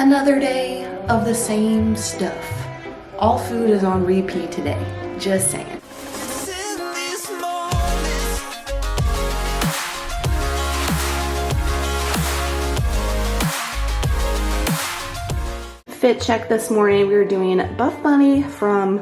Another day of the same stuff. All food is on repeat today. Just saying. Fit check this morning. We were doing Buff Bunny from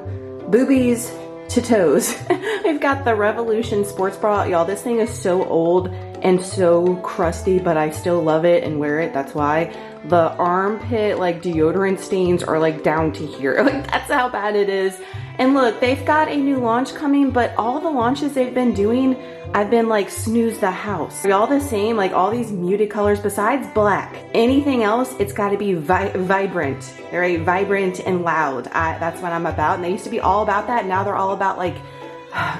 boobies to toes. We've got the Revolution sports bra. Y'all, this thing is so old and so crusty, but I still love it and wear it. That's why. The armpit like deodorant stains are like down to here. Like that's how bad it is. And look, they've got a new launch coming, but all the launches they've been doing, I've been like snooze the house. They're all the same, like all these muted colors besides black. Anything else, it's got to be vibrant, right? Vibrant and loud. That's what I'm about. And they used to be all about that. Now they're all about like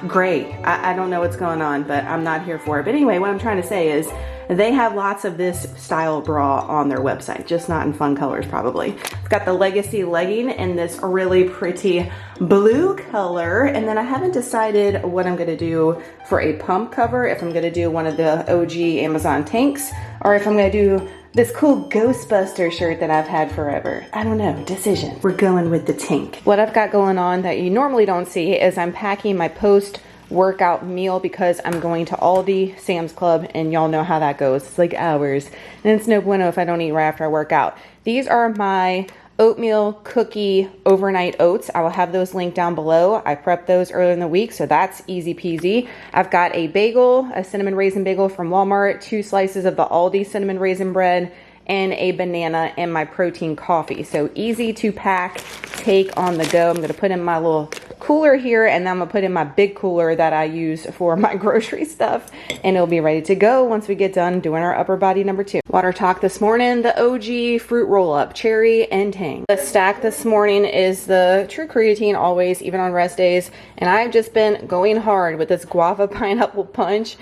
gray. I don't know what's going on, but I'm not here for it. But anyway, what I'm trying to say is they have lots of this style bra on their website, just not in fun colors probably. It's got the Legacy legging in this really pretty blue color. And then I haven't decided what I'm gonna do for a pump cover, if I'm gonna do one of the OG Amazon tanks, or if I'm gonna do this cool Ghostbuster shirt that I've had forever. I don't know, decision. We're going with the tank. What I've got going on that you normally don't see is I'm packing my post-workout meal because I'm going to Aldi, Sam's Club, and y'all know how that goes. It's like hours. And it's no bueno if I don't eat right after I work out. These are my oatmeal cookie overnight oats. I will have those linked down below. I prepped those earlier in the week, so that's easy peasy. I've got a bagel, a cinnamon raisin bagel from Walmart, 2 slices of the Aldi cinnamon raisin bread, and a banana and my protein coffee. So easy to pack, take on the go. I'm gonna put in my little cooler here, and then I'm gonna put in my big cooler that I use for my grocery stuff, and it'll be ready to go once we get done doing our upper body number 2. Water talk this morning, the OG fruit roll up, cherry and tang. The stack this morning is the True Creatine, always, even on rest days, and I've just been going hard with this guava pineapple punch.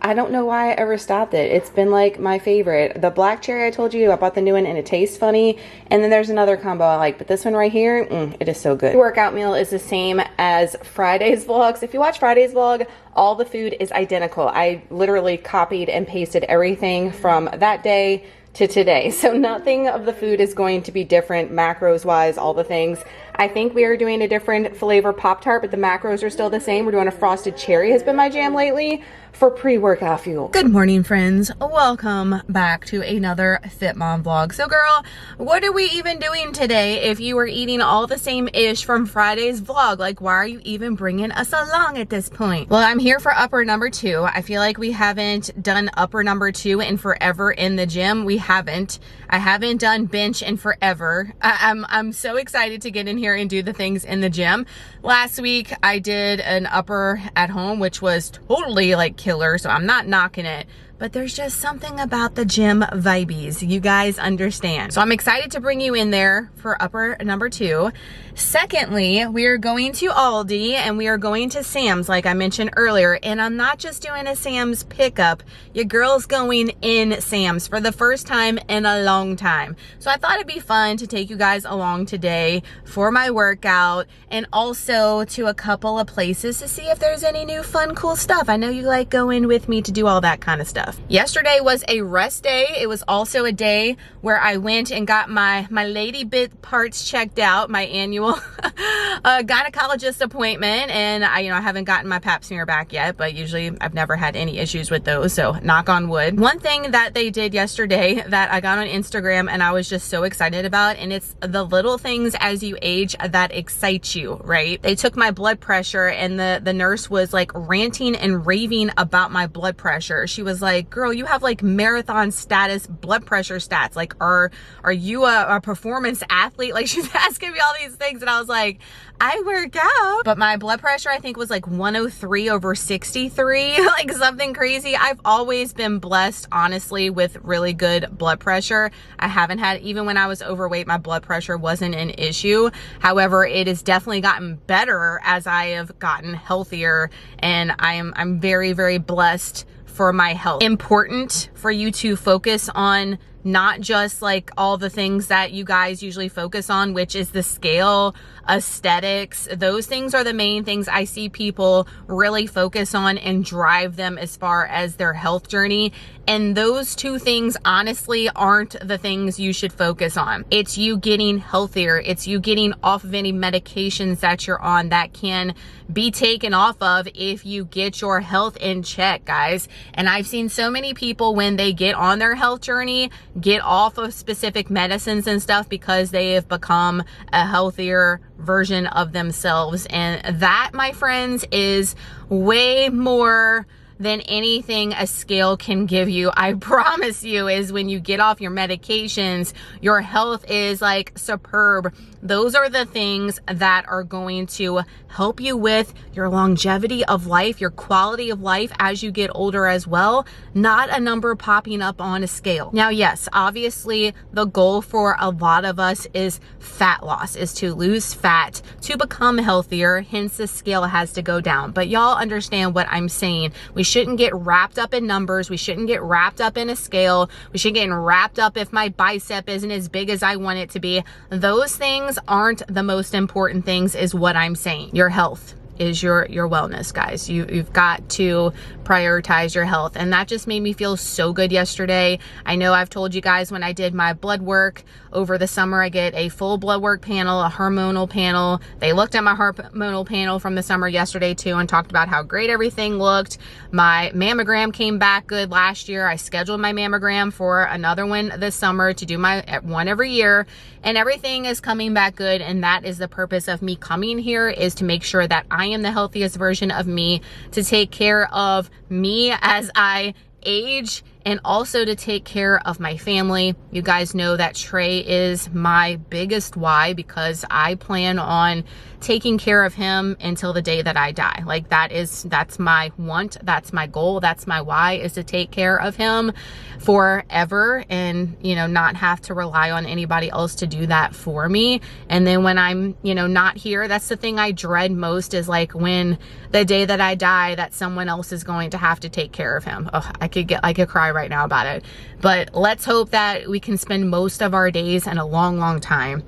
I don't know why I ever stopped it. It's been like my favorite. The black cherry, I told you, I bought the new one and it tastes funny. And then there's another combo I like, but this one right here, it is so good. The workout meal is the same as Friday's vlogs. If you watch Friday's vlog, all the food is identical. I literally copied and pasted everything from that day to today. So nothing of the food is going to be different macros wise, all the things. I think we are doing a different flavor Pop-Tart, but the macros are still the same. We're doing a frosted cherry has been my jam lately for pre-workout fuel. Good morning, friends. Welcome back to another Fit Mom vlog. So girl, what are we even doing today if you were eating all the same ish from Friday's vlog? Like, why are you even bringing us along at this point? Well, I'm here for upper number 2. I feel like we haven't done upper number 2 in forever in the gym. We haven't. I haven't done bench in forever. I'm so excited to get in here and do the things in the gym. Last week I did an upper at home, which was totally like killer, so I'm not knocking it, but there's just something about the gym vibes, you guys understand. So I'm excited to bring you in there for upper number 2. Secondly, we are going to Aldi and we are going to Sam's, like I mentioned earlier, and I'm not just doing a Sam's pickup. Your girl's going in Sam's for the first time in a long time. So I thought it'd be fun to take you guys along today for my workout, and also to a couple of places to see if there's any new fun, cool stuff. I know you like going with me to do all that kind of stuff. Yesterday was a rest day. It was also a day where I went and got my lady bit parts checked out, my annual gynecologist appointment, and I haven't gotten my pap smear back yet, but usually I've never had any issues with those, so knock on wood. One thing that they did yesterday that I got on Instagram and I was just so excited about, and it's the little things as you age that excite you, right? They took my blood pressure, and the nurse was like ranting and raving about my blood pressure. She was like, girl, you have like marathon status blood pressure stats. Like, are you a performance athlete? Like, she's asking me all these things, and I was like, I work out. But my blood pressure, I think, was like 103/63, like something crazy. I've always been blessed, honestly, with really good blood pressure. I haven't had, even when I was overweight, my blood pressure wasn't an issue. However, it has definitely gotten better as I have gotten healthier, and I'm very, very blessed for my health. Important for you to focus on not just like all the things that you guys usually focus on, which is the scale, aesthetics. Those things are the main things I see people really focus on and drive them as far as their health journey. And those two things honestly aren't the things you should focus on. It's you getting healthier. It's you getting off of any medications that you're on that can be taken off of if you get your health in check, guys. And I've seen so many people, when they get on their health journey, get off of specific medicines and stuff because they have become a healthier version of themselves. And that, my friends, is way more than anything a scale can give you. I promise you, is when you get off your medications, your health is like superb. Those are the things that are going to help you with your longevity of life, your quality of life as you get older as well, not a number popping up on a scale. Now, yes, obviously the goal for a lot of us is fat loss, is to lose fat, to become healthier, hence the scale has to go down. But y'all understand what I'm saying. We shouldn't get wrapped up in numbers. We shouldn't get wrapped up in a scale. We shouldn't get wrapped up if my bicep isn't as big as I want it to be. Those things aren't the most important things, is what I'm saying. Your health is your wellness, guys. You've got to prioritize your health. And that just made me feel so good yesterday. I know I've told you guys, when I did my blood work over the summer, I get a full blood work panel, a hormonal panel. They looked at my hormonal panel from the summer yesterday too and talked about how great everything looked. My mammogram came back good last year. I scheduled my mammogram for another one this summer to do my one every year, and everything is coming back good. And that is the purpose of me coming here, is to make sure that I am the healthiest version of me, to take care of me as I age, and also to take care of my family. You guys know that Trey is my biggest why, because I plan on taking care of him until the day that I die. Like that's my want, that's my goal, that's my why, is to take care of him forever, and not have to rely on anybody else to do that for me. And then when I'm not here, that's the thing I dread most, is like when the day that I die, that someone else is going to have to take care of him. Oh, I could cry right now about it. But let's hope that we can spend most of our days and a long time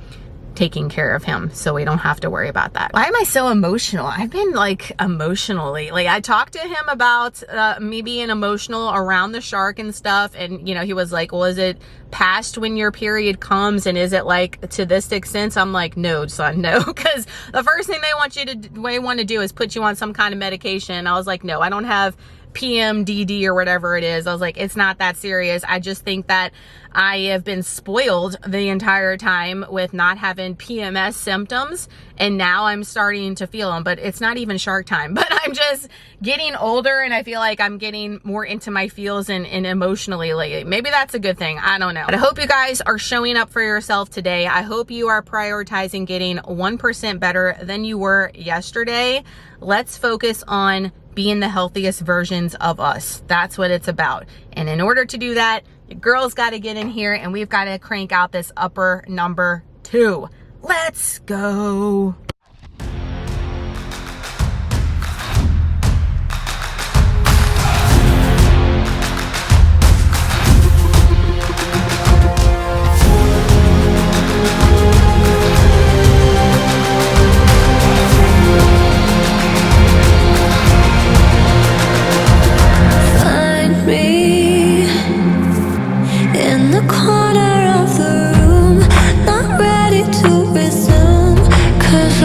taking care of him, so we don't have to worry about that. Why am I so emotional? I've been like emotionally, like I talked to him about me being emotional around the shark and stuff, and he was like, well, is it past when your period comes, and is it like to this extent? I'm like, no, son, no, because the first thing they want to do is put you on some kind of medication. I was like, no, I don't have PMDD or whatever it is. I was like, it's not that serious. I just think that I have been spoiled the entire time with not having PMS symptoms, and now I'm starting to feel them. But it's not even shark time, but I'm just getting older, and I feel like I'm getting more into my feels and emotionally lately. Maybe that's a good thing, I don't know. But I hope you guys are showing up for yourself today. I hope you are prioritizing getting 1% better than you were yesterday. Let's focus on being the healthiest versions of us. That's what it's about. And in order to do that, your girl's got to get in here, and we've got to crank out this upper number 2. Let's go. Corner of the room, not ready to resume, 'cause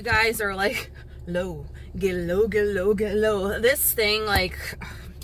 you guys are like, low, get low, get low, get low. This thing, like,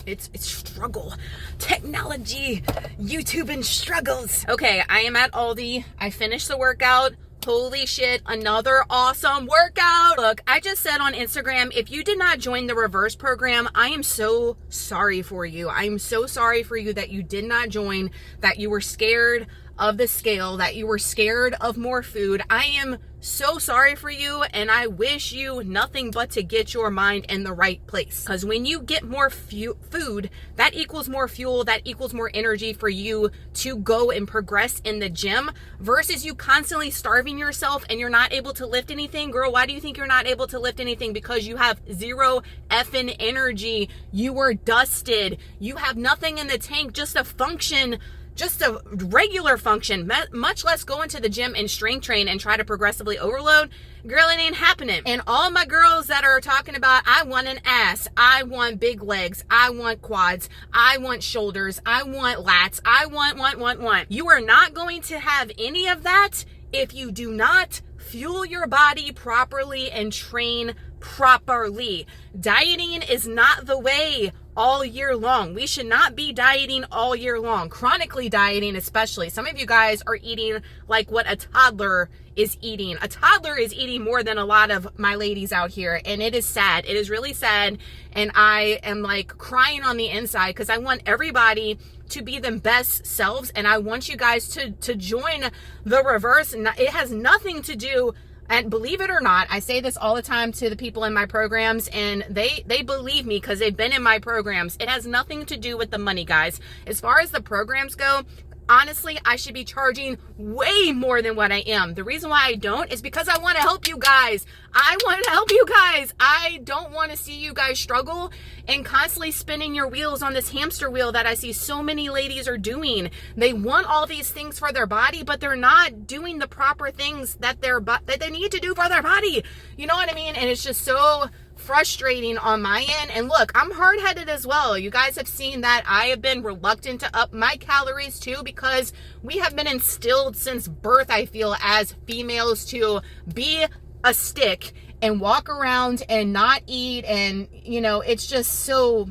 it's struggle. Technology, YouTube and struggles. Okay, I am at Aldi. I finished the workout. Holy shit, another awesome workout. Look, I just said on Instagram, if you did not join the reverse program, I am so sorry for you. I'm so sorry for you that you did not join, that you were scared of the scale, that you were scared of more food. I am so sorry for you, and I wish you nothing but to get your mind in the right place. Because when you get more food, that equals more fuel, that equals more energy for you to go and progress in the gym, versus you constantly starving yourself and you're not able to lift anything. Girl, why do you think you're not able to lift anything? Because you have zero effing energy. You are dusted. You have nothing in the tank just to function, just a regular function, much less go into the gym and strength train and try to progressively overload. Girl, it ain't happening. And all my girls that are talking about, I want an ass, I want big legs, I want quads, I want shoulders, I want lats, I want. You are not going to have any of that if you do not fuel your body properly and train properly. Dieting is not the way all year long. We should not be dieting all year long. Chronically dieting especially. Some of you guys are eating like what a toddler is eating. A toddler is eating more than a lot of my ladies out here, and it is sad. It is really sad, and I am like crying on the inside because I want everybody to be the best selves, and I want you guys to join the reverse. It has nothing to do, and believe it or not, I say this all the time to the people in my programs, and they believe me because they've been in my programs. It has nothing to do with the money, guys. As far as the programs go, honestly, I should be charging way more than what I am. The reason why I don't is because I want to help you guys. I want to help you guys. I don't want to see you guys struggle and constantly spinning your wheels on this hamster wheel that I see so many ladies are doing. They want all these things for their body, but they're not doing the proper things that they need to do for their body. You know what I mean? And it's just so frustrating on my end. And look, I'm hard-headed as well. You guys have seen that I have been reluctant to up my calories too, because we have been instilled since birth, I feel, as females to be a stick and walk around and not eat. And you know, it's just so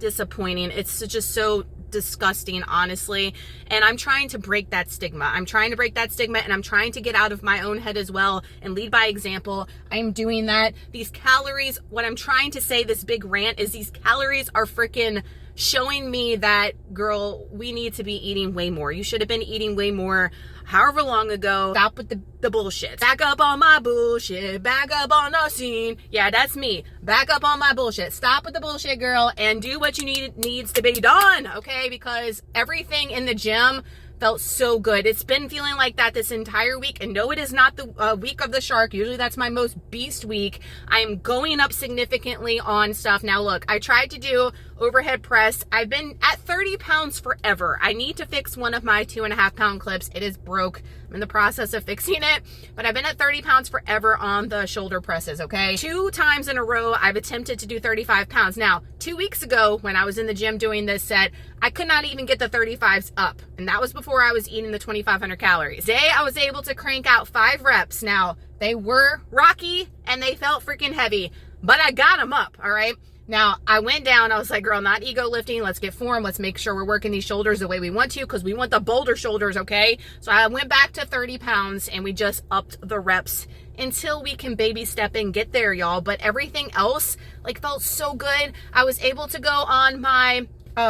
disappointing. It's just so disgusting, honestly. And I'm trying to break that stigma. I'm trying to break that stigma, and I'm trying to get out of my own head as well and lead by example. I'm doing that. These calories, what I'm trying to say, this big rant, is these calories are freaking showing me that, girl, we need to be eating way more. You should have been eating way more however long ago. Stop with the bullshit. Back up on my bullshit. Back up on the scene. Yeah, that's me. Back up on my bullshit. Stop with the bullshit, girl, and do what you needs to be done, okay? Because everything in the gym felt so good. It's been feeling like that this entire week. And no, it is not the week of the shark. Usually that's my most beast week. I am going up significantly on stuff. Now look, I tried to do overhead press. I've been at 30 pounds forever. I need to fix one of my 2.5 pound clips. It is broke. I'm in the process of fixing it, but I've been at 30 pounds forever on the shoulder presses, okay? 2 times in a row, I've attempted to do 35 pounds. Now, 2 weeks ago, when I was in the gym doing this set, I could not even get the 35s up, and that was before I was eating the 2,500 calories. Today, I was able to crank out 5 reps. Now, they were rocky, and they felt freaking heavy, but I got them up, all right? Now, I went down, I was like, girl, not ego lifting, let's get form, let's make sure we're working these shoulders the way we want to, because we want the boulder shoulders, okay? So I went back to 30 pounds, and we just upped the reps until we can baby step and get there, y'all. But everything else, like, felt so good. I was able to go on my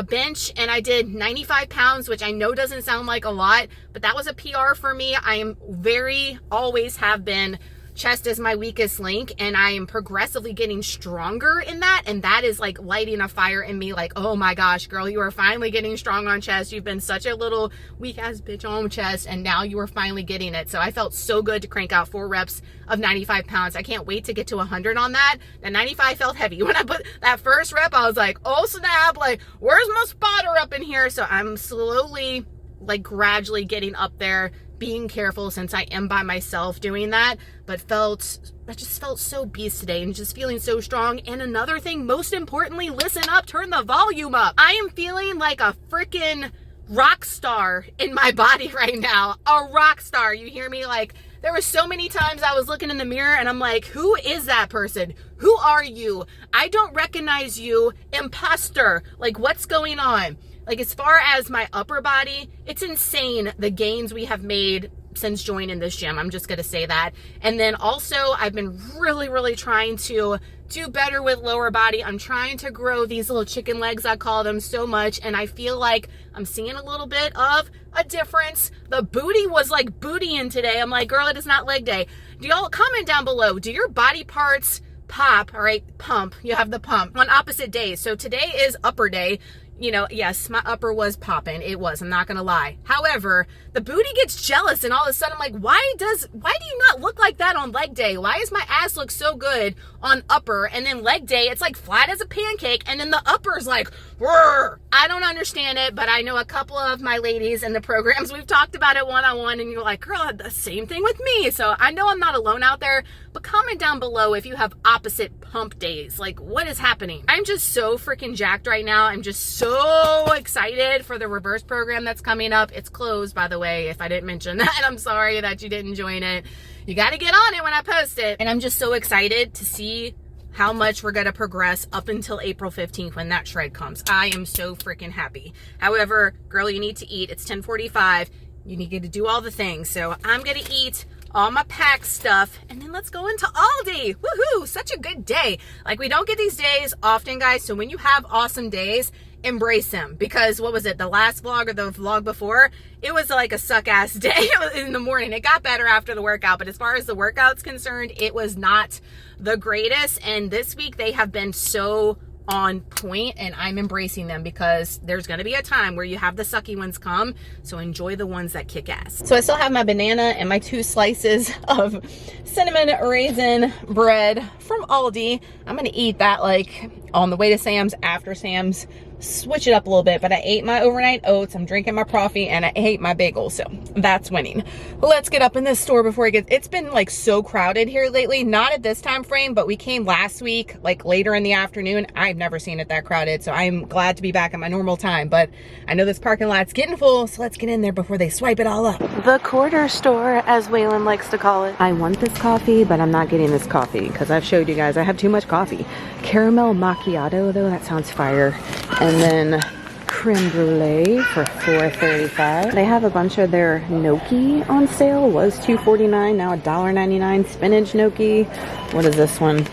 bench, and I did 95 pounds, which I know doesn't sound like a lot, but that was a PR for me. I am always have been, chest is my weakest link, and I am progressively getting stronger in that, and that is like lighting a fire in me, like, oh my gosh, girl, you are finally getting strong on chest. You've been such a little weak ass bitch on chest, and now you are finally getting it. So I felt so good to crank out 4 reps of 95 pounds. I can't wait to get to 100 on that. That 95 felt heavy. When I put that first rep, I was like, oh snap, like, where's my spotter up in here? So I'm slowly, like, gradually getting up there, being careful since I am by myself doing that, but I just felt so beast today and just feeling so strong. And another thing, most importantly, listen up, turn the volume up. I am feeling like a freaking rock star in my body right now. A rock star. You hear me? Like, There were so many times I was looking in the mirror and I'm like, who is that person? Who are you? I don't recognize you. Imposter. Like, what's going on? Like, as far as my upper body, it's insane the gains we have made since joining this gym. I'm just going to say that. And then also, I've been really trying to do better with lower body. I'm trying to grow these little chicken legs, I call them, so much. And I feel like I'm seeing a little bit of a difference. The booty was like bootying today. I'm like, girl, it is not leg day. Do y'all comment down below? Do your body parts pop? All right, pump. You have the pump on opposite days. So today is upper day. You know, yes, my upper was popping. It was, I'm not gonna lie. However, the booty gets jealous and all of a sudden I'm like, why do you not look like that on leg day? Why does my ass look so good on upper, and then leg day it's like flat as a pancake, and then the upper's like, whirr. I don't understand it, but I know a couple of my ladies in the programs, we've talked about it one-on-one, and you're like, girl, the same thing with me. So I know I'm not alone out there, but comment down below if you have opposite pump days. Like, what is happening? I'm just so freaking jacked right now. I'm just so excited for the reverse program that's coming up. It's closed, by the way, if I didn't mention that. I'm sorry that you didn't join it. You got to get on it when I post it. And I'm just so excited to see how much we're going to progress up until April 15th when that shred comes. I am so freaking happy. However, girl, you need to eat. It's 10:45. You need to do all the things. So I'm going to eat all my packed stuff, and then let's go into Aldi. Woohoo! Such a good day. Like, we don't get these days often, guys. So when you have awesome days, embrace them. Because what was it, the last vlog or the vlog before, it was like a suck ass day in the morning. It got better after the workout, but as far as the workout's concerned, it was not the greatest. And this week they have been so on point, and I'm embracing them because there's going to be a time where you have the sucky ones come, so enjoy the ones that kick ass. So I still have my banana and my 2 slices of cinnamon raisin bread from Aldi. I'm going to eat that like on the way to Sam's, after Sam's, switch it up a little bit. But I ate my overnight oats, I'm drinking my coffee, and I ate my bagel, so that's winning. Let's get up in this store before it's been like so crowded here lately. Not at this time frame, but we came last week like later in the afternoon. I've never seen it that crowded, so I'm glad to be back at my normal time. But I know this parking lot's getting full, so let's get in there before they swipe it all up. The quarter store, as Waylon likes to call it. I want this coffee, but I'm not getting this coffee because I've showed you guys I have too much coffee. Caramel macchiato though, that sounds fire. And then creme brulee for $4.35. They have a bunch of their gnocchi on sale. Was $2.49, now $1.99. Spinach gnocchi. What is this one?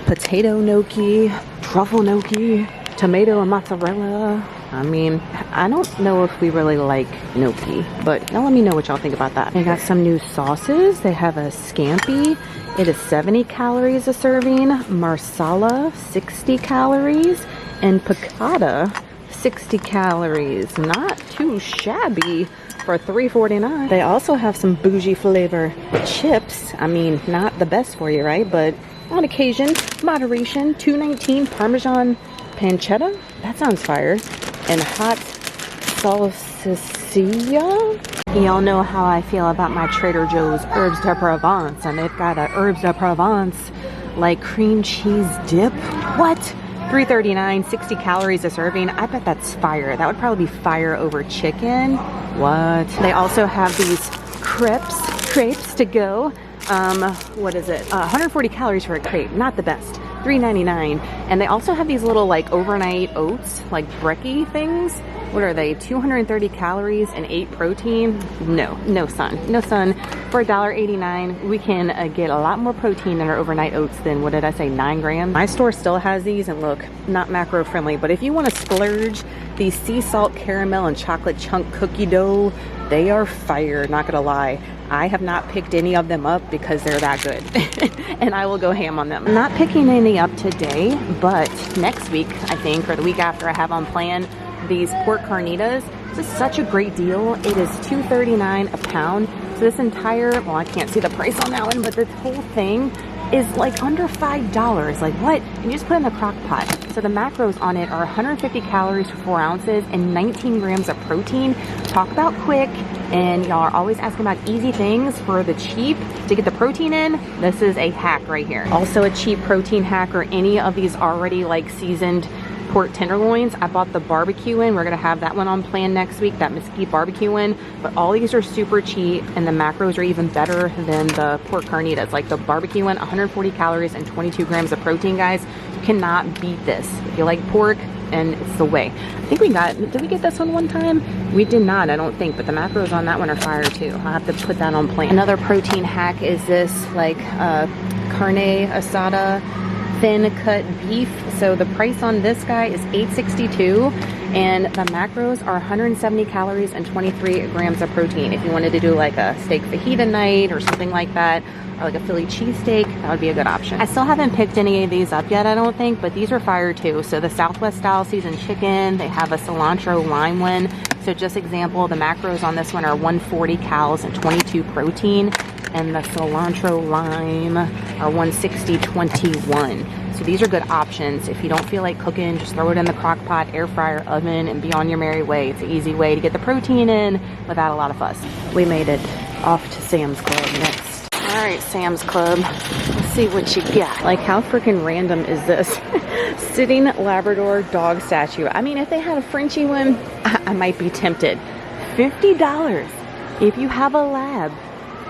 Potato gnocchi, truffle gnocchi, tomato and mozzarella. I mean, I don't know if we really like gnocchi, but now let me know what y'all think about that. They got some new sauces. They have a scampi. It is 70 calories a serving. Marsala, 60 calories. And piccata, 60 calories. Not too shabby for $3.49. They also have some bougie flavor chips. I mean, not the best for you, right? But on occasion, moderation. $2.19 Parmesan pancetta. That sounds fire. And hot salsiccia. Y'all know how I feel about my Trader Joe's herbs de Provence, and they've got a herbs de Provence like cream cheese dip. What? $3.39, 60 calories a serving. I bet that's fire. That would probably be fire over chicken. What? They also have these crepes to go. What is it? 140 calories for a crepe. Not the best. $3.99. And they also have these little like overnight oats, like brekkie things. What are they? 230 calories and 8 protein. No son. For $1.89, we can get a lot more protein in our overnight oats than, what did I say, 9 grams. My store still has these, and look, not macro friendly, but if you want to splurge, these sea salt caramel and chocolate chunk cookie dough, they are fire, not gonna lie. I have not picked any of them up because they're that good. And I will go ham on them. I'm not picking any up today, but next week, I think, or the week after, I have on plan these pork carnitas. This is such a great deal. It is $2.39 a pound. So this entire, well, I can't see the price on that one, but this whole thing is like under $5. Like, what? And you just put it in a crock pot. So the macros on it are 150 calories for 4 ounces and 19 grams of protein. Talk about quick. And y'all are always asking about easy things for the cheap to get the protein in. This is a hack right here. Also a cheap protein hack, or any of these already like seasoned pork tenderloins. I bought the barbecue one. We're gonna have that one on plan next week, that mesquite barbecue one. But all these are super cheap, and the macros are even better than the pork carnitas. Like the barbecue one, 140 calories and 22 grams of protein, guys. You cannot beat this. If you like pork, and it's the way. I think we got, did we get this one time? We did not, I don't think, but the macros on that one are fire too. I'll have to put that on plan. Another protein hack is this like carne asada thin cut beef. So the price on this guy is $8.62, and the macros are 170 calories and 23 grams of protein. If you wanted to do like a steak fajita night or something like that, or like a Philly cheesesteak, that would be a good option. I still haven't picked any of these up yet, I don't think, but these are fire too. So the Southwest style seasoned chicken, they have a cilantro lime one. So just example, the macros on this one are 140 calories and 22 protein, and the cilantro lime are 160-21. So these are good options. If you don't feel like cooking, just throw it in the crock pot, air fryer, oven, and be on your merry way. It's an easy way to get the protein in without a lot of fuss. We made it off to Sam's Club next. All right, Sam's Club, let's see what you got. Like, how freaking random is this? Sitting Labrador dog statue. I mean, if they had a Frenchie one, I might be tempted. $50 if you have a lab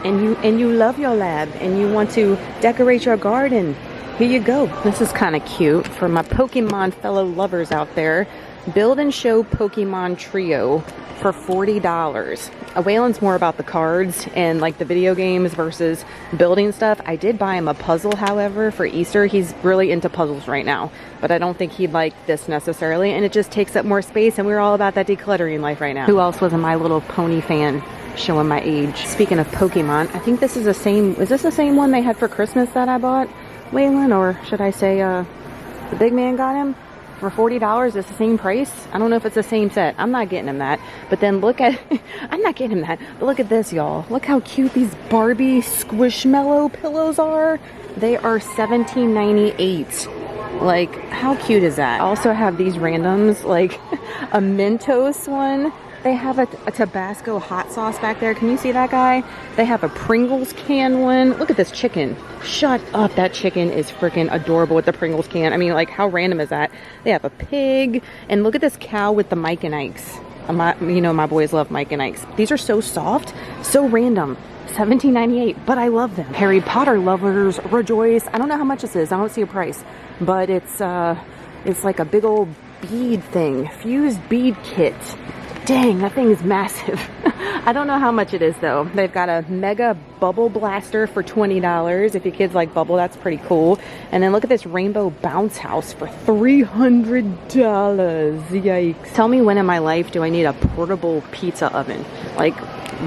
and you love your lab and you want to decorate your garden. Here you go. This is kind of cute for my Pokemon fellow lovers out there. Build and show Pokemon trio for $40. Waylon's more about the cards and like the video games versus building stuff. I did buy him a puzzle, however, for Easter. He's really into puzzles right now, but I don't think he'd like this necessarily, and it just takes up more space, and we're all about that decluttering life right now. Who else was a My Little Pony fan? Showing my age. Speaking of Pokemon, I think this is the same, is this the same one they had for Christmas that I bought, Waylon? Or should I say the big man got him? For $40, it's the same price. I don't know if it's the same set. I'm not getting him that. But then look at, I'm not getting him that. But look at this, y'all. Look how cute these Barbie Squishmallow pillows are. They are $17.98. Like, how cute is that? I also have these randoms, like a Mentos one. They have a Tabasco hot sauce back there. Can you see that guy? They have a Pringles can one. Look at this chicken. Shut up. That chicken is freaking adorable with the Pringles can. I mean, like, how random is that? They have a pig. And look at this cow with the Mike and Ike's. You know, my boys love Mike and Ike's. These are so soft, so random. $17.98, but I love them. Harry Potter lovers rejoice. I don't know how much this is. I don't see a price, but it's like a big old bead thing. Fused bead kit. Dang, that thing is massive. I don't know how much it is though. They've got a mega bubble blaster for $20. If your kids like bubble, that's pretty cool. And then look at this rainbow bounce house for $300. Yikes. Tell me when in my life do I need a portable pizza oven? Like,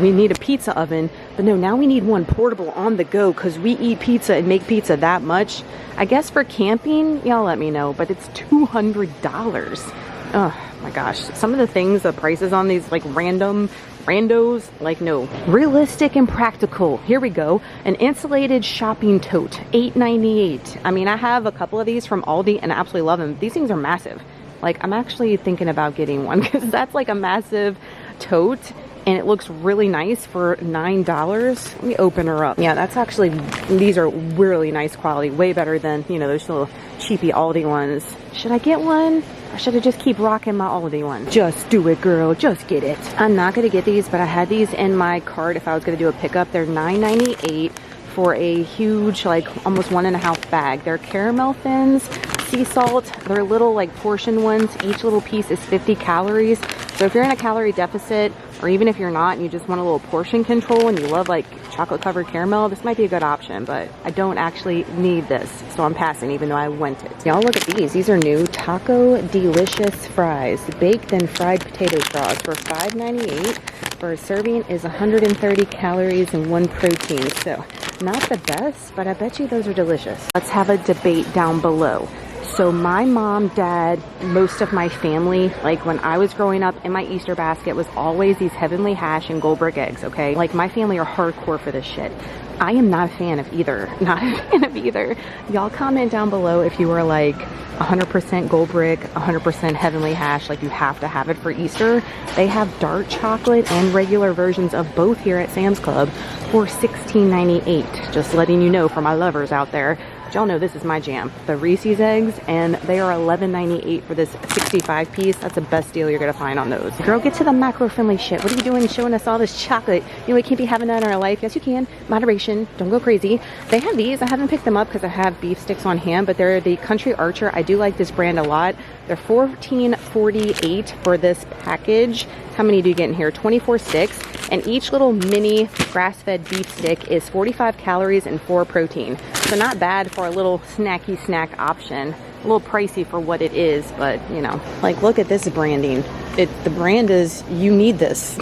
we need a pizza oven, but no, now we need one portable on the go because we eat pizza and make pizza that much. I guess for camping, y'all let me know, but it's $200. Oh my gosh, some of the things, the prices on these like randos, like no. Realistic and practical. Here we go. An insulated shopping tote, $8.98. I mean, I have a couple of these from Aldi and I absolutely love them. These things are massive. Like, I'm actually thinking about getting one because that's like a massive tote. And it looks really nice for $9. Let me open her up. Yeah, that's actually, these are really nice quality. Way better than, you know, those little cheapy Aldi ones. Should I get one? Or should I just keep rocking my Aldi one? Just do it, girl. Just get it. I'm not going to get these, but I had these in my cart if I was going to do a pickup. They're $9.98 for a huge, like, almost 1.5 bag. They're caramel thins, sea salt. They're little, like, portion ones. Each little piece is 50 calories. So if you're in a calorie deficit, or even if you're not and you just want a little portion control and you love like chocolate covered caramel, this might be a good option, but I don't actually need this, so I'm passing even though I want it. Y'all look at these. These are new Taco Delicious fries, baked and fried potato straws for $5.98. For a serving is 130 calories and 1 protein, so not the best, but I bet you those are delicious. Let's have a debate down below. So my mom, dad, most of my family, like when I was growing up, in my Easter basket was always these Heavenly Hash and Goldbrick eggs, okay? Like, my family are hardcore for this shit. I am not a fan of either. Not a fan of either. Y'all comment down below if you are like 100% Goldbrick, 100% Heavenly Hash, like you have to have it for Easter. They have dark chocolate and regular versions of both here at Sam's Club for $16.98. Just letting you know for my lovers out there. Y'all know this is my jam. The Reese's eggs, and they are $11.98 for this 65 piece. That's the best deal you're gonna find on those. Girl, get to the macro-friendly shit. What are you doing showing us all this chocolate? You know, we can't be having that in our life. Yes, you can. Moderation. Don't go crazy. They have these. I haven't picked them up because I have beef sticks on hand, but they're the Country Archer. I do like this brand a lot. They're $14.48 for this package. How many do you get in here? 24 sticks. And each little mini grass-fed beef stick is 45 calories and 4 protein. So not bad for a little snacky snack option. A little pricey for what it is, but you know, like look at this branding. The brand is, you need this.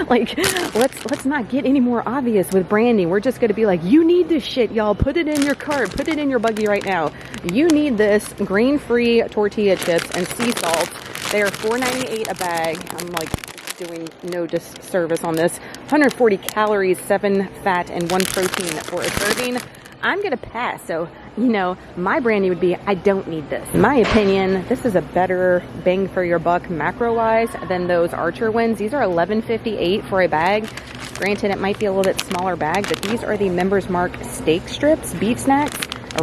Like, let's not get any more obvious with branding. We're just gonna be like, you need this shit, y'all. Put it in your cart, put it in your buggy right now. You need this grain-free tortilla chips and sea salt. They are $4.98 a bag. I'm like doing no disservice on this. 140 calories, 7 fat, and 1 protein for a serving. I'm gonna pass. So, you know, my branding would be, I don't need this. In my opinion, this is a better bang for your buck macro-wise than those Archer ones. These are $11.58 for a bag. Granted, it might be a little bit smaller bag, but these are the Members Mark steak strips, beef snacks,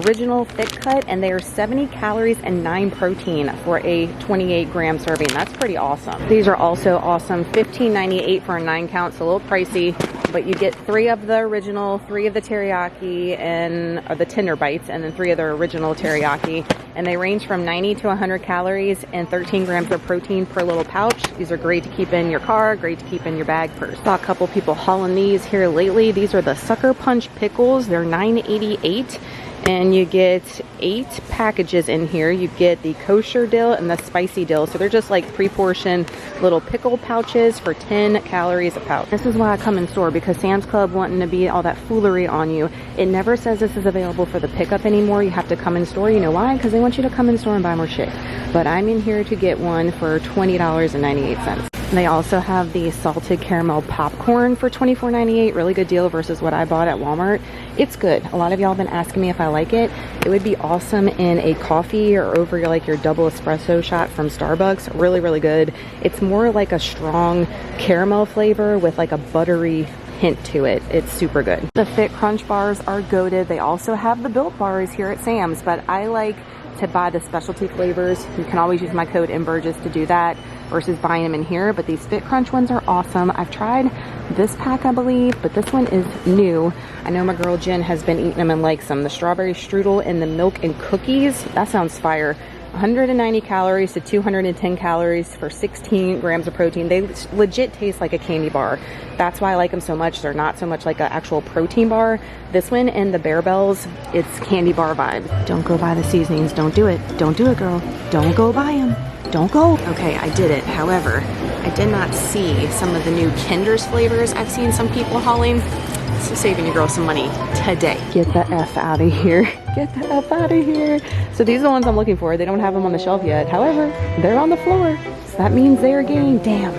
original thick cut, and they are 70 calories and 9 protein for a 28 gram serving. That's pretty awesome. These are also awesome. $15.98 for a 9 count, so a little pricey, but you get 3 of the original, 3 of the teriyaki, and the tender bites, and then 3 of the original teriyaki, and they range from 90 to 100 calories and 13 grams of protein per little pouch. These are great to keep in your car, great to keep in your bag purse. Saw a couple people hauling these here lately. These are the Sucker Punch pickles. They're $9.88. And you get 8 packages in here. You get the kosher dill and the spicy dill. So they're just like pre-portioned little pickle pouches for 10 calories a pouch. This is why I come in store, because Sam's Club wanting to be all that foolery on you. It never says this is available for the pickup anymore. You have to come in store. You know why? Because they want you to come in store and buy more shit. But I'm in here to get one for $20.98. They also have the salted caramel popcorn for $24.98. Really good deal versus what I bought at Walmart. It's good. A lot of y'all have been asking me if I like it. It would be awesome in a coffee or over your double espresso shot from Starbucks. Really, really good. It's more like a strong caramel flavor with like a buttery hint to it. It's super good. The Fit Crunch bars are goated. They also have the Built bars here at Sam's, but I like to buy the specialty flavors. You can always use my code NBURGGESS to do that versus buying them in here, but these Fit Crunch ones are awesome. I've tried this pack, I believe, but this one is new. I know my girl Jen has been eating them and likes them. The strawberry strudel and the milk and cookies, that sounds fire. 190 calories to 210 calories for 16 grams of protein. They legit taste like a candy bar. That's why I like them so much. They're not so much like an actual protein bar. This one and the Bear Bells, it's candy bar vibes. Don't go buy the seasonings. Don't do it. Don't do it, girl. Don't go buy them. Don't go. Okay, I did it. However, I did not see some of the new Kinder's flavors I've seen some people hauling. So saving your girl some money today. Get the F out of here. Get the F out of here. So these are the ones I'm looking for. They don't have them on the shelf yet. However, they're on the floor. So that means they're getting, damn,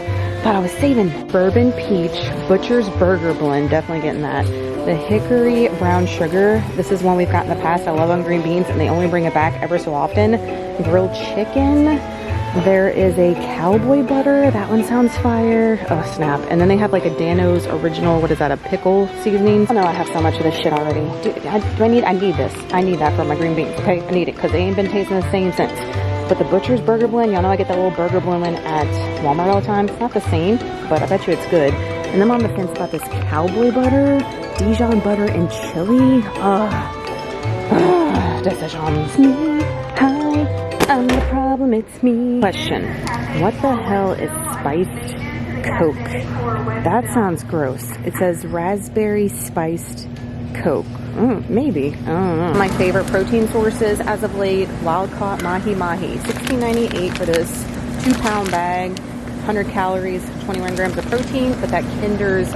thought I was saving. Bourbon Peach Butcher's Burger Blend. Definitely getting that. The Hickory Brown Sugar. This is one we've got in the past. I love on green beans and they only bring it back ever so often. Grilled chicken. There is a cowboy butter. That one sounds fire. Oh, snap. And then they have like a Dano's original, what is that, a pickle seasoning? Oh no, I have so much of this shit already. I need this. I need that for my green beans, okay? I need it because they ain't been tasting the same since. But the Butcher's Burger Blend, y'all know I get that little burger blend at Walmart all the time. It's not the same, but I bet you it's good. And I'm on the fence about this cowboy butter, Dijon butter and chili. Decisions. Hi. I'm the problem, it's me. Question. What the hell is spiced Coke? That sounds gross. It says raspberry spiced Coke. Maybe. I don't know. My favorite protein sources as of late, wild caught mahi mahi. $16.98 for this 2-pound bag. 100 calories, 21 grams of protein. But that Kinder's,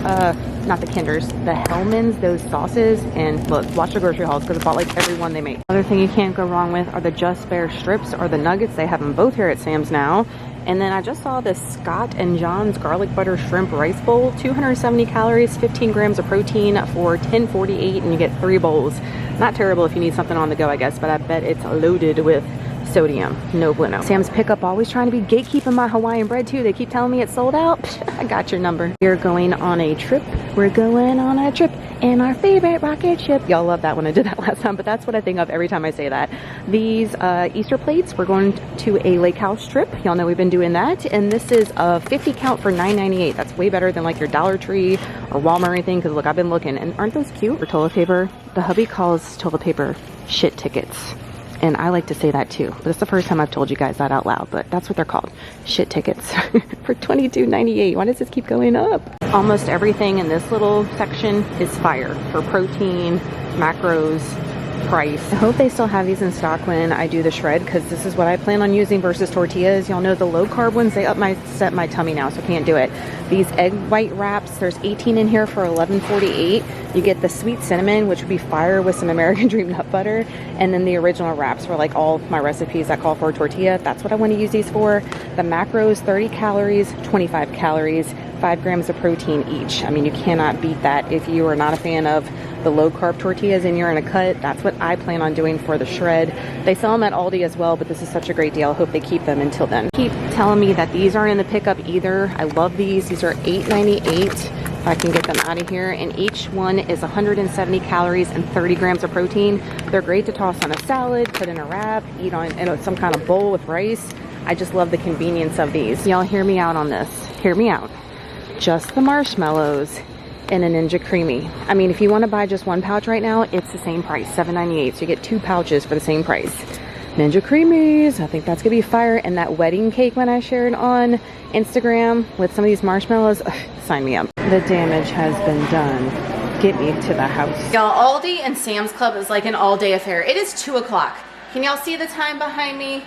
not the Kinder's, the Hellmann's, those sauces. And look, watch the grocery hauls because I bought like every one they make. Other thing you can't go wrong with are the Just Bare strips or the nuggets. They have them both here at Sam's now. And then I just saw this Scott and John's garlic butter shrimp rice bowl. 270 calories, 15 grams of protein for $10.48, and you get 3 bowls. Not terrible if you need something on the go, I guess, but I bet it's loaded with sodium, no bueno. Sam's Pickup always trying to be gatekeeping my Hawaiian bread too. They keep telling me it's sold out. I got your number. We're going on a trip. We're going on a trip in our favorite rocket ship. Y'all love that when I did that last time, but that's what I think of every time I say that. These Easter plates, we're going to a lake house trip. Y'all know we've been doing that. And this is a 50 count for $9.98. That's way better than like your Dollar Tree or Walmart or anything, because look, I've been looking. And aren't those cute? For toilet paper, the hubby calls toilet paper shit tickets. And I like to say that too, but it's the first time I've told you guys that out loud, but that's what they're called, shit tickets for $22.98. Why does this keep going up? Almost everything in this little section is fire for protein, macros, price. I hope they still have these in stock when I do the shred, because this is what I plan on using versus tortillas. Y'all know the low carb ones, they upset my tummy now, so can't do it. These egg white wraps, there's 18 in here for $11.48. You get the sweet cinnamon, which would be fire with some American Dream nut butter, and then the original wraps for like all my recipes that call for a tortilla. That's what I want to use these for. The macros, 30 calories, 25 calories, 5 grams of protein each. I mean, you cannot beat that. If you are not a fan of the low carb tortillas and you're in a cut, that's what I plan on doing for the shred. They sell them at Aldi as well, but this is such a great deal. I hope they keep them until then. Keep telling me that these aren't in the pickup either. I love these. These are $8.98 if I can get them out of here, and each one is 170 calories and 30 grams of protein. They're great to toss on a salad, put in a wrap, eat on some kind of bowl with rice. I just love the convenience of these. Y'all hear me out on this. Hear me out. Just the marshmallows and a Ninja Creamy. I mean, if you want to buy just one pouch right now, it's the same price, $7.98. So you get 2 pouches for the same price. Ninja Creamies, I think that's gonna be fire. And that wedding cake when I shared on Instagram with some of these marshmallows, sign me up. The damage has been done. Get me to the house. Y'all, Aldi and Sam's Club is like an all-day affair. It is 2 o'clock. Can y'all see the time behind me?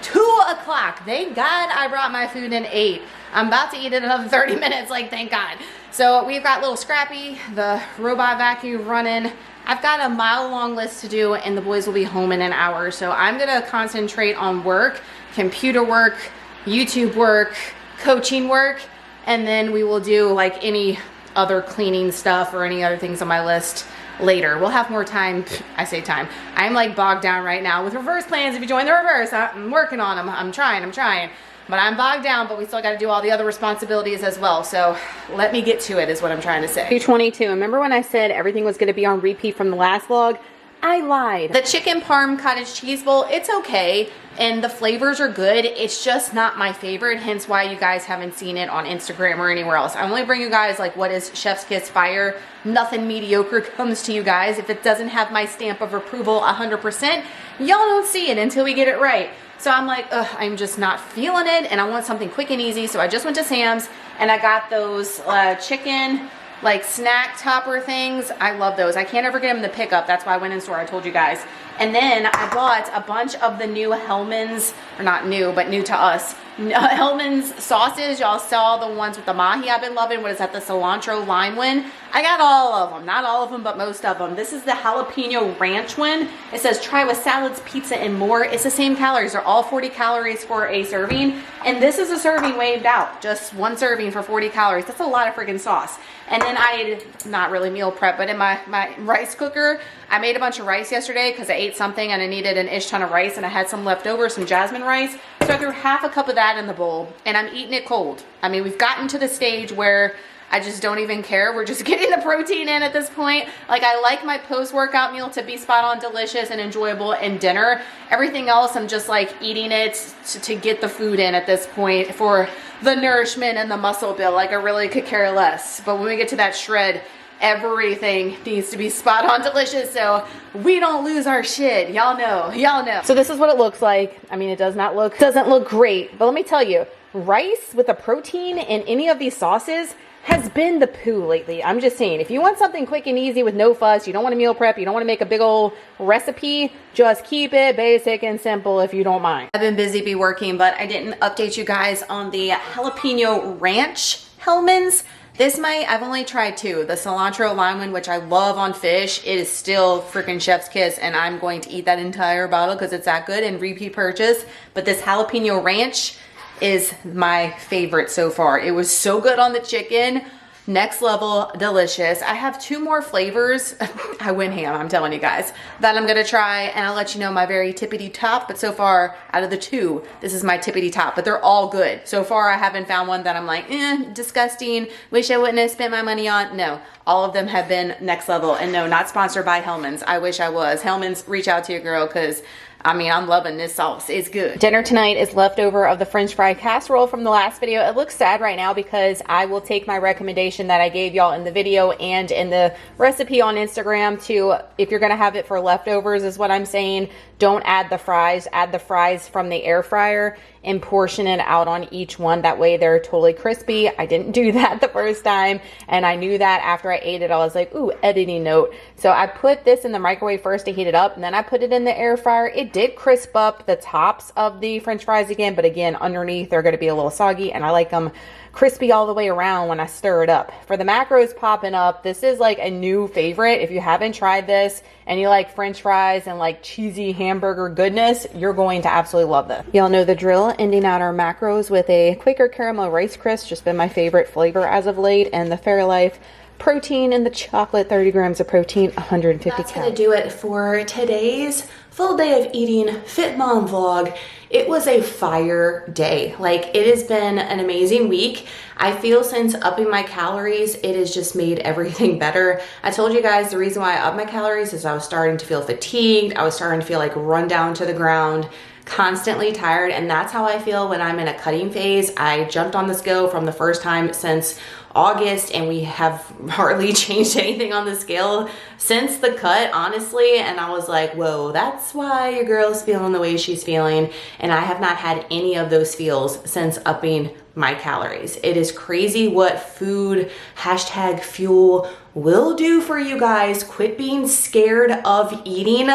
2 o'clock. Thank God I brought my food in 8. I'm about to eat it another 30 minutes, like, thank God. So we've got little Scrappy, the robot vacuum running. I've got a mile-long list to do, and the boys will be home in an hour. So I'm gonna concentrate on work, computer work, YouTube work, coaching work, and then we will do like any other cleaning stuff or any other things on my list later. We'll have more time. I say time. I'm like bogged down right now with reverse plans. If you join the reverse, I'm working on them. I'm trying. But I'm bogged down, but we still got to do all the other responsibilities as well. So let me get to it is what I'm trying to say. 222. Remember when I said everything was going to be on repeat from the last vlog? I lied. The chicken parm cottage cheese bowl, it's okay. And the flavors are good. It's just not my favorite. Hence why you guys haven't seen it on Instagram or anywhere else. I only bring you guys like what is Chef's Kiss fire. Nothing mediocre comes to you guys. If it doesn't have my stamp of approval 100%, y'all don't see it until we get it right. So I'm like, ugh, I'm just not feeling it, and I want something quick and easy. So I just went to Sam's and I got those chicken like snack topper things. I love those. I can't ever get them in the pickup. That's why I went in store. I told you guys. And then I bought a bunch of the new Hellmann's, or not new, but new to us, Hellmann's sauces. Y'all saw the ones with the mahi I've been loving. What is that? The cilantro lime one. I got all of them. Not all of them, but most of them. This is the jalapeno ranch one. It says try with salads, pizza, and more. It's the same calories. They're all 40 calories for a serving. And this is a serving waived out. Just one serving for 40 calories. That's a lot of freaking sauce. And then I not really meal prep, but in my rice cooker, I made a bunch of rice yesterday because I ate something and I needed an ish ton of rice, and I had some left over, some jasmine rice. So I threw half a cup of that in the bowl, and I'm eating it cold. I mean, we've gotten to the stage where I just don't even care. We're just getting the protein in at this point. Like, I like my post-workout meal to be spot on, delicious, and enjoyable, and dinner. Everything else, I'm just like eating it to get the food in at this point for the nourishment and the muscle build. Like, I really could care less. But when we get to that shred, everything needs to be spot on delicious so we don't lose our shit. Y'all know. So this is what it looks like. I mean, it doesn't look great, but let me tell you, rice with a protein in any of these sauces has been the poo lately. I'm just saying, if you want something quick and easy with no fuss, you don't want to meal prep, you don't want to make a big old recipe, just keep it basic and simple if you don't mind. I've been busy working, but I didn't update you guys on the jalapeno ranch Hellmann's. I've only tried 2. The cilantro lime one, which I love on fish. It is still freaking chef's kiss, and I'm going to eat that entire bottle because it's that good and repeat purchase. But this jalapeno ranch is my favorite so far. It was so good on the chicken. next level delicious. I have 2 more flavors. I went ham, I'm telling you guys, that I'm gonna try, and I'll let you know my very tippity top. But so far, out of the 2, this is my tippity top, but they're all good. So far, I haven't found one that I'm like, disgusting, wish I wouldn't have spent my money on. No, all of them have been next level. And no, not sponsored by Hellmann's. I wish I was. Hellmann's, reach out to your girl, because I mean, I'm loving this sauce. It's good. Dinner tonight is leftover of the French fry casserole from the last video. It looks sad right now because I will take my recommendation that I gave y'all in the video and in the recipe on Instagram to, if you're gonna have it for leftovers, is what I'm saying, don't add the fries. Add the fries from the air fryer and portion it out on each one. That way they're totally crispy. I didn't do that the first time, and I knew that after I ate it. I was like, ooh, editing note. So I put this in the microwave first to heat it up, and then I put it in the air fryer. It did crisp up the tops of the French fries again, but again, underneath they're gonna be a little soggy, and I like them crispy all the way around when I stir it up. For the macros popping up, this is like a new favorite. If you haven't tried this and you like French fries and like cheesy hamburger goodness, you're going to absolutely love this. Y'all know the drill, ending out our macros with a Quaker Caramel Rice Crisp, just been my favorite flavor as of late, and the Fairlife protein in the chocolate, 30 grams of protein, 150 calories. That's gonna do it for today's full day of eating Fit Mom vlog. It was a fire day. Like, it has been an amazing week. I feel since upping my calories, it has just made everything better. I told you guys the reason why I upped my calories is I was starting to feel fatigued. I was starting to feel like run down to the ground, constantly tired, and that's how I feel when I'm in a cutting phase. I jumped on the scale from the first time since August, and we have hardly changed anything on the scale since the cut, honestly. And I was like, whoa, that's why your girl's feeling the way she's feeling. And I have not had any of those feels since upping my calories. It is crazy what food, #fuel, will do for you guys. Quit being scared of eating.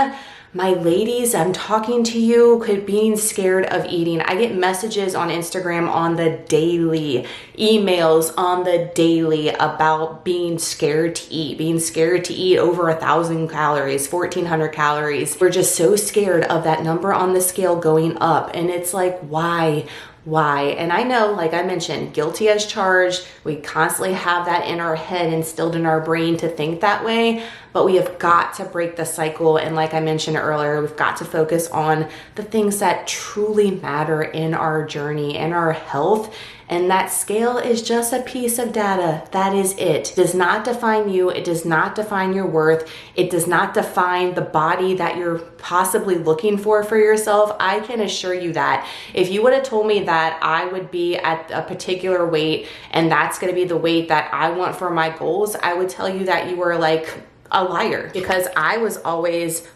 My ladies, I'm talking to you, quit being scared of eating. I get messages on Instagram on the daily, emails on the daily about being scared to eat over 1,000 calories, 1,400 calories. We're just so scared of that number on the scale going up. And it's like, why? And I know, like I mentioned, guilty as charged. We constantly have that in our head, instilled in our brain to think that way, but we have got to break the cycle. And like I mentioned earlier, we've got to focus on the things that truly matter in our journey and our health. And that scale is just a piece of data. That is it. It does not define you. It does not define your worth. It does not define the body that you're possibly looking for yourself. I can assure you that. If you would have told me that I would be at a particular weight and that's going to be the weight that I want for my goals, I would tell you that you were like a liar, because I was always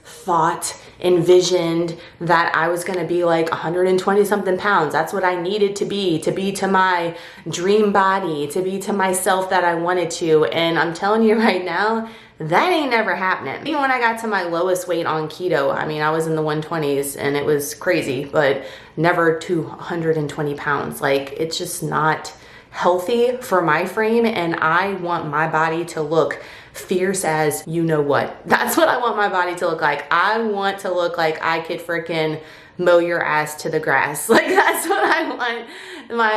envisioned that I was gonna be like 120 something pounds. That's what I needed to be to my dream body, to be to myself that I wanted to. And I'm telling you right now, that ain't never happening. Even when I got to my lowest weight on keto, I mean, I was in the 120s and it was crazy, but never to 120 pounds. Like, it's just not healthy for my frame, and I want my body to look fierce as you know what. That's what I want my body to look like. I want to look like I could freaking mow your ass to the grass. Like, that's what I want.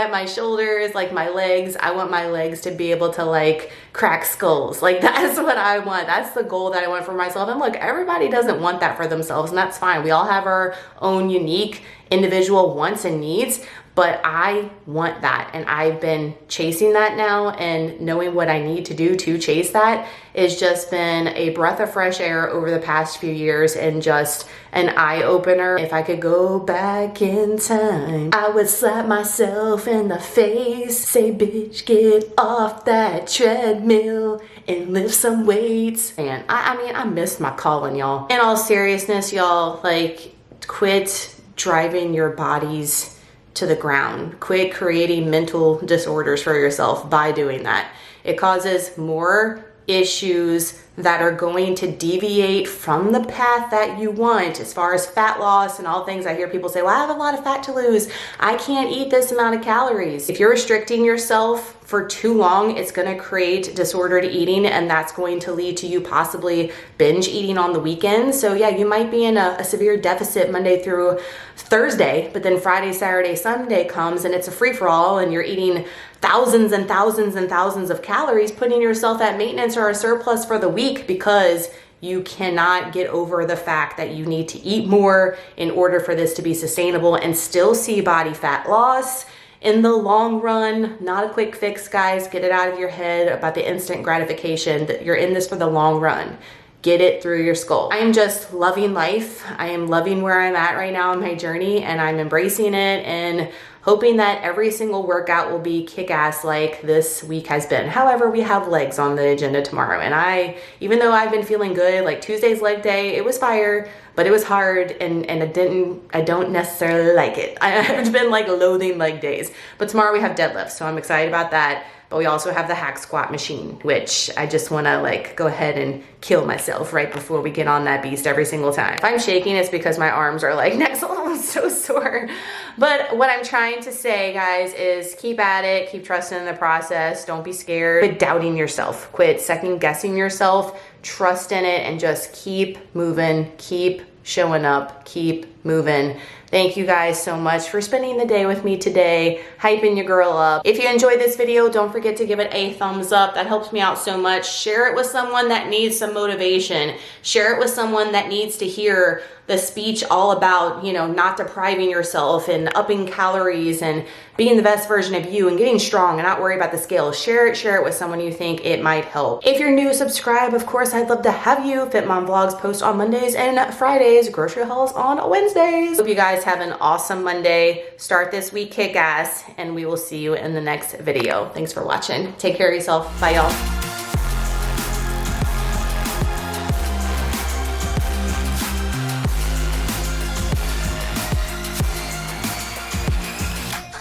My shoulders, like my legs, I want my legs to be able to like crack skulls. Like, that's what I want. That's the goal that I want for myself. And look, everybody doesn't want that for themselves, and that's fine. We all have our own unique individual wants and needs, but I want that, and I've been chasing that now, and knowing what I need to do to chase that has just been a breath of fresh air over the past few years, and just an eye-opener. If I could go back in time, I would slap myself in the face, say, bitch, get off that treadmill and lift some weights. And I mean, I missed my calling, y'all. In all seriousness, y'all, like, quit driving your bodies to the ground. Quit creating mental disorders for yourself by doing that. It causes more issues that are going to deviate from the path that you want as far as fat loss and all things. I hear people say, well, I have a lot of fat to lose. I can't eat this amount of calories. If you're restricting yourself for too long, it's going to create disordered eating, and that's going to lead to you possibly binge eating on the weekends. So yeah, you might be in a severe deficit Monday through Thursday, but then Friday, Saturday, Sunday comes and it's a free-for-all and you're eating thousands and thousands and thousands of calories, putting yourself at maintenance or a surplus for the week because you cannot get over the fact that you need to eat more in order for this to be sustainable and still see body fat loss in the long run. Not a quick fix, guys. Get it out of your head about the instant gratification, that you're in this for the long run. Get it through your skull. I am just loving life. I am loving where I'm at right now in my journey, and I'm embracing it and hoping that every single workout will be kick-ass like this week has been. However, we have legs on the agenda tomorrow, and even though I've been feeling good, like Tuesday's leg day, it was fire, but it was hard, and I don't necessarily like it. I've been like loathing leg days, but tomorrow we have deadlifts, so I'm excited about that. But we also have the hack squat machine, which I just wanna like go ahead and kill myself right before we get on that beast every single time. If I'm shaking, it's because my arms are like next level, I'm so sore. But what I'm trying to say, guys, is keep at it, keep trusting in the process, don't be scared, quit doubting yourself, quit second guessing yourself, trust in it, and just keep moving, keep showing up, keep moving. Thank you guys so much for spending the day with me today, hyping your girl up. If you enjoyed this video, don't forget to give it a thumbs up. That helps me out so much. Share it with someone that needs some motivation. Share it with someone that needs to hear the speech all about, you know, not depriving yourself and upping calories and being the best version of you and getting strong and not worry about the scale. Share it with someone you think it might help. If you're new, subscribe. Of course, I'd love to have you. Fit Mom Vlogs post on Mondays and Fridays. Grocery hauls on Wednesdays. Hope you guys have an awesome Monday. Start this week kick ass, and we will see you in the next video. Thanks for watching. Take care of yourself. Bye, y'all.